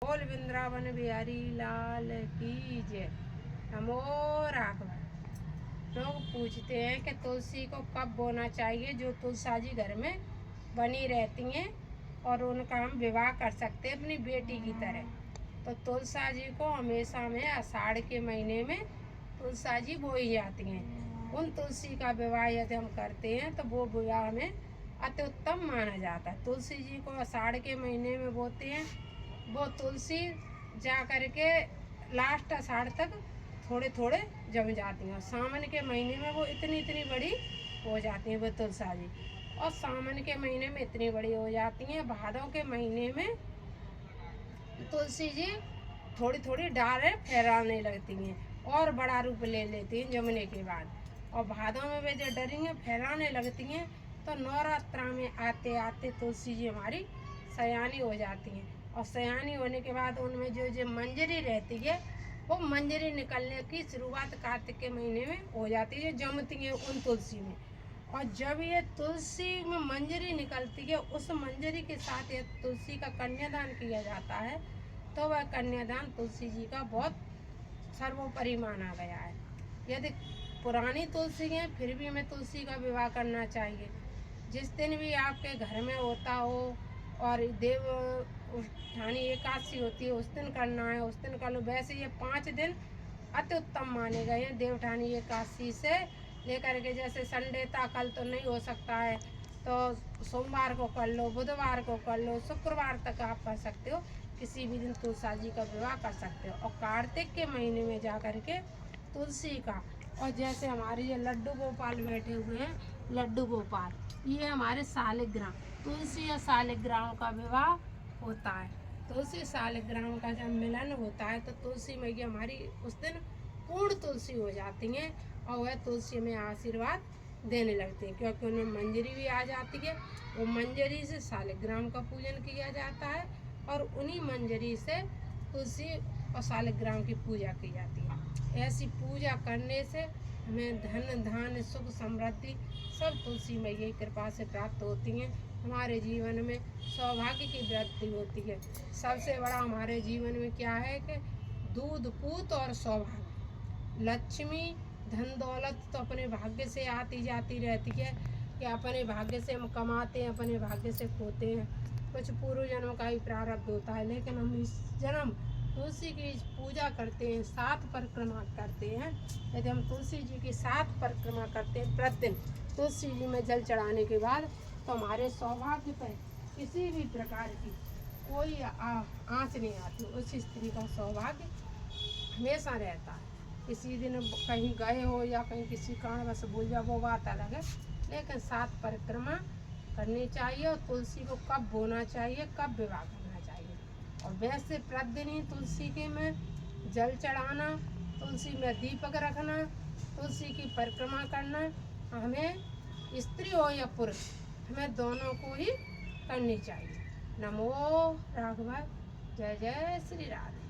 बोल वृंदावन बिहारी लाल की जय। नमो राघव। लोग पूछते हैं कि तुलसी को कब बोना चाहिए। जो तुलसा जी घर में बनी रहती हैं और उनका हम विवाह कर सकते हैं अपनी बेटी की तरह। तो तुलसा जी को हमेशा में आषाढ़ के महीने में तुलसा जी बोई जाती हैं। उन तुलसी का विवाह यदि हम करते हैं तो वो विवाह में अति उत्तम माना जाता है। तुलसी जी को आषाढ़ के महीने में बोते हैं। वो तुलसी जा कर के लास्ट आषाढ़ तक थोड़े थोड़े जम जाती हैं और सावन के महीने में वो इतनी इतनी बड़ी हो जाती हैं वो तुलसा जी। और सावन के महीने में इतनी बड़ी हो जाती हैं। भादों के महीने में तुलसी जी थोड़ी थोड़ी डालें फैलाने लगती हैं और बड़ा रूप ले लेती हैं जमने के बाद। और भादों में वे जो डरेंगे फैलाने लगती हैं तो नवरात्रा में आते आते तुलसी जी हमारी सयानी हो जाती हैं। और सयानी होने के बाद उनमें जो जो मंजरी रहती है वो मंजरी निकलने की शुरुआत कार्तिक के महीने में हो जाती है, जो जमती है उन तुलसी में। और जब ये तुलसी में मंजरी निकलती है उस मंजरी के साथ ये तुलसी का कन्यादान किया जाता है। तो वह कन्यादान तुलसी जी का बहुत सर्वोपरि माना गया है। यदि पुरानी तुलसी है फिर भी हमें तुलसी का विवाह करना चाहिए। जिस दिन भी आपके घर में होता हो और देव उठानी एकादशी होती है उस दिन करना है, उस दिन कर लो। वैसे ये 5 दिन अति उत्तम माने गए हैं देवठानी एकादशी से लेकर के। जैसे संडे तक कल तो नहीं हो सकता है तो सोमवार को कर लो, बुधवार को कर लो, शुक्रवार तक आप कर सकते हो। किसी भी दिन तुलसा जी का विवाह कर सकते हो। और कार्तिक के महीने में जा कर के तुलसी का, और जैसे हमारे ये लड्डू गोपाल बैठे हुए हैं, लड्डू गोपाल ये हमारे शालिग्राम, तुलसी और शालिग्राम का विवाह होता है। तुलसी शालिग्राम का जब मिलन होता है तो तुलसी मैया हमारी उस दिन पूर्ण तुलसी हो जाती हैं और वह तुलसी में आशीर्वाद देने लगते हैं, क्योंकि उनमें मंजरी भी आ जाती है। वो मंजरी से शालिग्राम का पूजन किया जाता है और उन्हीं मंजरी से तुलसी और शालिग्राम की पूजा की जाती है। ऐसी पूजा करने से हमें धन धान्य सुख समृद्धि सब तुलसी मैया की कृपा से प्राप्त होती हैं। हमारे जीवन में सौभाग्य की वृद्धि होती है। सबसे बड़ा हमारे जीवन में क्या है कि दूध पूत और सौभाग्य। लक्ष्मी धन दौलत तो अपने भाग्य से आती जाती रहती है कि अपने भाग्य से हम कमाते हैं, अपने भाग्य से खोते हैं। कुछ पूर्व जन्म का ही प्रारब्ध होता है, लेकिन हम इस जन्म तुलसी की पूजा करते हैं, 7 परिक्रमा करते हैं। यदि हम तुलसी जी की 7 परिक्रमा करते हैं प्रतिदिन तुलसी जी में जल चढ़ाने के बाद, तो हमारे सौभाग्य पर किसी भी प्रकार की कोई आँच नहीं आती। उस स्त्री का सौभाग्य हमेशा रहता है। किसी दिन कहीं गए हो या कहीं किसी कारणवश भूल जाओ वो बात अलग है, लेकिन 7 परिक्रमा करनी चाहिए। और तुलसी को कब बोना चाहिए, कब विवाह करना चाहिए। और वैसे प्रतिदिन ही तुलसी के में जल चढ़ाना, तुलसी में दीपक रखना, तुलसी की परिक्रमा करना हमें स्त्री हो या पुरुष हमें दोनों को ही करनी चाहिए। नमो राघव। जय जय श्री राधे।